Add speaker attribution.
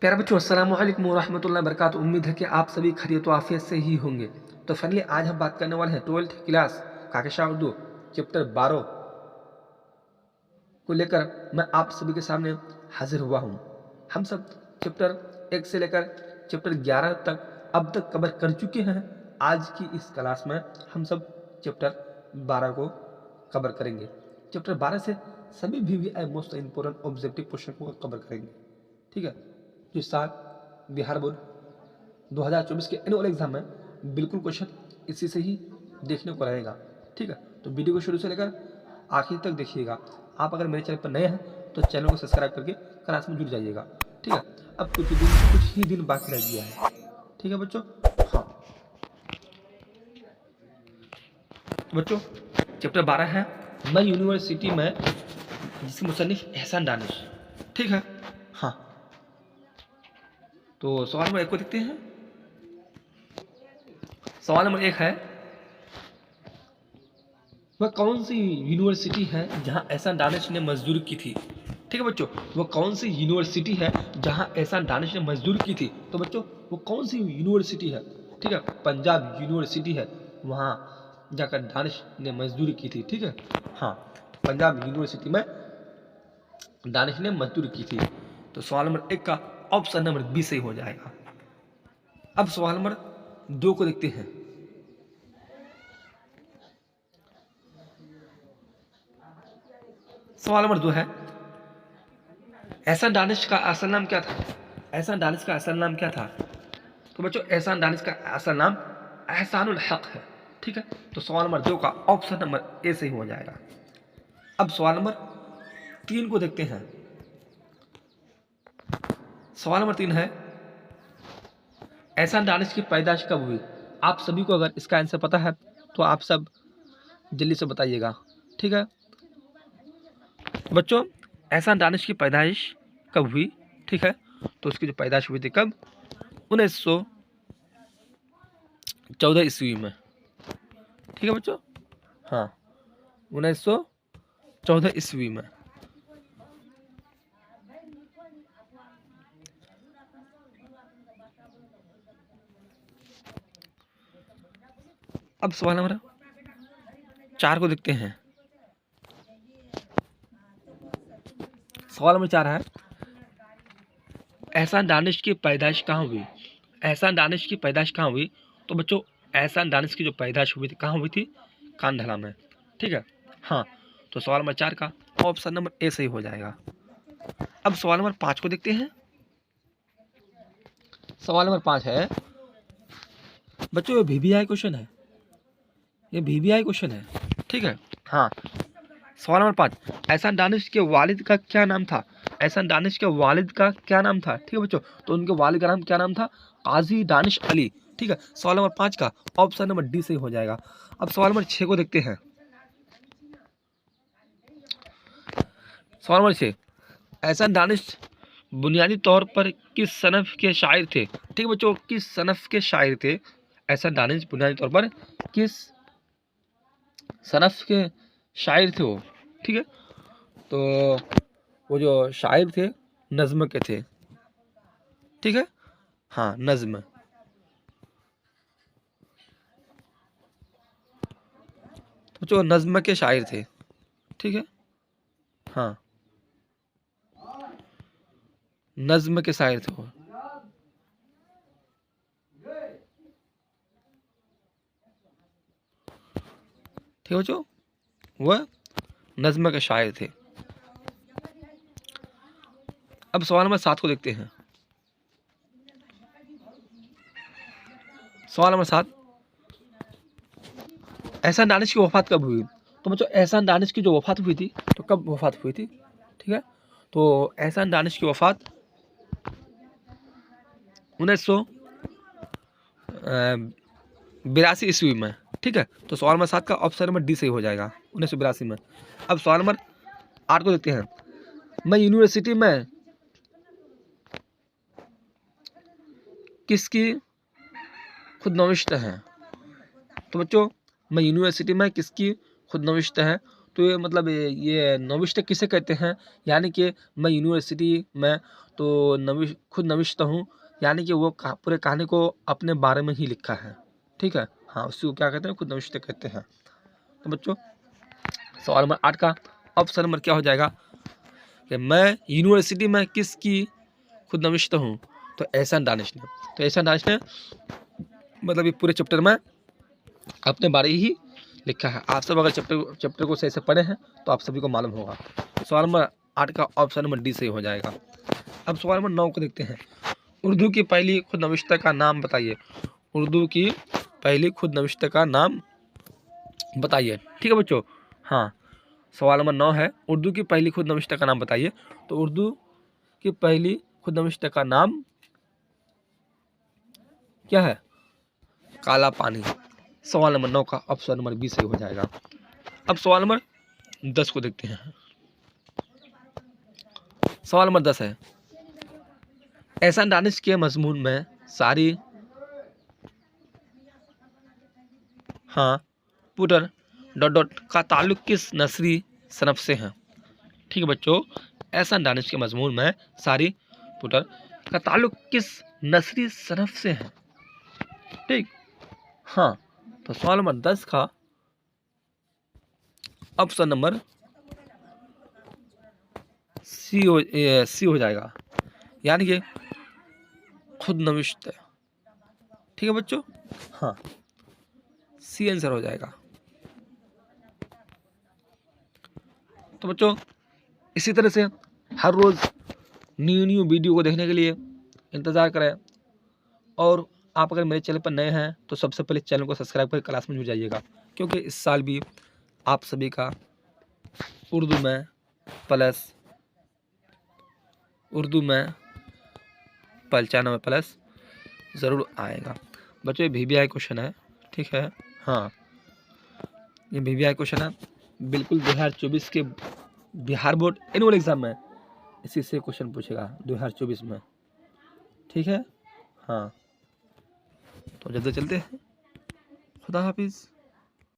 Speaker 1: प्यारे बच्चों, अस्सलामु अलैकुम वरहमतुल्लाहि वबरकातुहू। उम्मीद है कि आप सभी खैरियत व आफियत से ही होंगे। तो फाइनली आज हम बात करने वाले हैं 12th क्लास काकेशा उर्दू चैप्टर 12 को लेकर मैं आप सभी के सामने हाजिर हुआ हूँ। हम सब चैप्टर 1 से लेकर चैप्टर 11 तक अब तक कवर कर चुके हैं। आज की इस क्लास में हम सब चैप्टर 12 को कवर करेंगे। चैप्टर 12 से सभी VVI most important objective question को कवर करेंगे। ठीक है, जो इस साल बिहार बोर्ड 2024 के एनुअल एग्जाम में बिल्कुल क्वेश्चन इसी से ही देखने को रहेगा। ठीक है, तो वीडियो को शुरू से लेकर आखिर तक देखिएगा। आप अगर मेरे चैनल पर नए हैं तो चैनल को सब्सक्राइब करके क्लास में जुड़ जाइएगा। ठीक है, अब कुछ ही दिन बाकी रह गया है। ठीक है बच्चों। हाँ बच्चों, चैप्टर 12 है मैं यूनिवर्सिटी में, जिसके मुसन्निफ एहसान दानिश। ठीक है। हाँ, तो सवाल नंबर 1 को देखते हैं। सवाल नंबर 1 है, वह कौन सी यूनिवर्सिटी है जहां एहसान दानिश ने मजदूरी की थी। ठीक है बच्चों, वो कौन सी यूनिवर्सिटी है जहां एहसान दानिश ने मजदूरी की थी। तो बच्चों वो कौन सी यूनिवर्सिटी है। ठीक है, पंजाब यूनिवर्सिटी है, वहां जाकर दानिश ने मजदूरी की थी। ठीक है, हाँ, पंजाब यूनिवर्सिटी में दानिश ने मजदूरी की थी। तो सवाल नंबर 1 का ऑप्शन नंबर बी सही हो जाएगा। अब सवाल नंबर 2 को देखते हैं। सवाल नंबर 2 है, एहसान दानिश का असल नाम क्या था। एहसान दानिश का असल नाम क्या था। तो बच्चों एहसान दानिश का असल नाम एहसानुल हक है। ठीक है, तो सवाल नंबर 2 का ऑप्शन नंबर ए सही हो जाएगा। अब सवाल नंबर 3 को देखते हैं। सवाल नंबर 3 है, एहसान दानिश की पैदाइश कब हुई। आप सभी को अगर इसका आंसर पता है तो आप सब जल्दी से बताइएगा। ठीक है बच्चों, एहसान दानिश की पैदाइश कब हुई। ठीक है, तो उसकी जो पैदाइश हुई थी कब, 1914 ईस्वी में। ठीक है बच्चों, हाँ, 1914 ईस्वी में। अब सवाल नंबर 4 को देखते हैं। सवाल नंबर 4 है, एहसान दानिश की पैदाइश कहाँ हुई। एहसान दानिश की पैदाइश कहाँ हुई। तो बच्चों एहसान दानिश की जो पैदाइश हुई थी कहाँ हुई थी, कांधला में। ठीक है, हाँ, तो सवाल नंबर 4 का ऑप्शन नंबर ए सही हो जाएगा। अब सवाल नंबर 5 को देखते हैं। सवाल नंबर 5 है, बच्चों ये VVI क्वेश्चन है, ये VVI क्वेश्चन है। ठीक है, हाँ, सवाल नंबर 5, एहसान दानिश के वालिद का क्या नाम था। एहसान दानिश के वालिद का क्या नाम था। ठीक है बच्चों, तो उनके वालिद का नाम क्या नाम था, काजी दानिश अली। ठीक है, सवाल नंबर 5 का ऑप्शन नंबर डी सही हो जाएगा। अब सवाल नंबर 6 को देखते हैं। सवाल नंबर 6, एहसान दानिश बुनियादी तौर पर किस सनफ के शायर थे। ठीक है बच्चों, किस सनफ के शायर थे एहसान दानिश, बुनियादी तौर पर किस सनफ के शायर थे वो। ठीक है, तो वो जो शायर थे नज़्म के थे। ठीक है, हाँ, नज़्म। तो जो नज़्म के शायर थे। ठीक है, हाँ, नज़्म के शायर थे वो। ठीक है बच्चों, वह नज़्म के शायर थे। अब सवाल नंबर 7 को देखते हैं। सवाल नंबर 7, एहसान दानिश की वफ़ात कब हुई। तो बच्चों एहसान दानिश की जो वफ़ात हुई थी, तो कब वफ़ात हुई थी। ठीक है, तो एहसान दानिश की वफ़ात 1982 ईस्वी में। ठीक है, तो सवाल नंबर 7 का ऑप्शन नंबर डी सही हो जाएगा, 1982 में। अब सवाल नंबर 8 को देखते हैं। मैं यूनिवर्सिटी में किसकी खुदनविश्त है। तो बच्चों मैं यूनिवर्सिटी में किसकी खुदनविश्त है। तो ये मतलब ये नविष्ट किसे कहते हैं, यानी कि मैं यूनिवर्सिटी में तो खुद नविष्ट हूँ, यानी कि वो पूरे कहानी को अपने बारे में ही लिखा है। ठीक है, हाँ, उसी को क्या कहते हैं, खुद नविष्ट कहते हैं। तो बच्चों सवाल नंबर 8 का ऑप्शन नंबर क्या हो जाएगा कि मैं यूनिवर्सिटी में किसकी खुद नविष्ट हूँ, तो एहसान दानिश ने। तो एहसान दानिश ने मतलब ये पूरे चैप्टर में अपने बारे ही लिखा है। आप सब अगर चैप्टर को सही से पढ़े हैं तो आप सभी को मालूम होगा। सवाल नंबर 8 का ऑप्शन नंबर डी सही हो जाएगा। अब सवाल नंबर 9 को देखते हैं। उर्दू की पहली खुद नविष्ट का नाम बताइए। उर्दू की पहली खुद नविष्ट का नाम बताइए। ठीक है बच्चों, हाँ, सवाल नंबर 9 है, उर्दू की पहली खुद नविष्ट का नाम बताइए। तो उर्दू की पहली खुद नविष्ट का नाम क्या है, काला पानी। सवाल नंबर 9 का ऑप्शन नंबर बी सही हो जाएगा। अब सवाल नंबर 10 को देखते हैं। सवाल नंबर 10 है, एहसान दानिश के मजमून में सारी हाँ पुटर डॉट डॉट का ताल्लुक किस नस्री सनफ से है। ठीक है बच्चों, एहसान दानिश के मजमून में सारी पुटर का ताल्लुक किस नस्री सनफ से है। ठीक, हाँ, तो सवाल नंबर 10 का ऑप्शन नंबर सी हो जाएगा, यानी कि खुद नविष्ट। ठीक है बच्चों, हाँ, सी आंसर हो जाएगा। तो बच्चों इसी तरह से हर रोज़ न्यू वीडियो को देखने के लिए इंतज़ार करें, और आप अगर मेरे चैनल पर नए हैं तो सबसे पहले चैनल को सब्सक्राइब कर क्लास में जुड़ जाइएगा, क्योंकि इस साल भी आप सभी का उर्दू में पहचान में प्लस ज़रूर आएगा। बच्चों ये VVI क्वेश्चन है, ठीक है, हाँ, ये VVI क्वेश्चन है, बिल्कुल 2024 के बिहार बोर्ड एनुअल एग्जाम में इसी से क्वेश्चन पूछेगा 2024 में। ठीक है, हाँ, तो जल्दी चलते हैं। खुदा हाफिज़।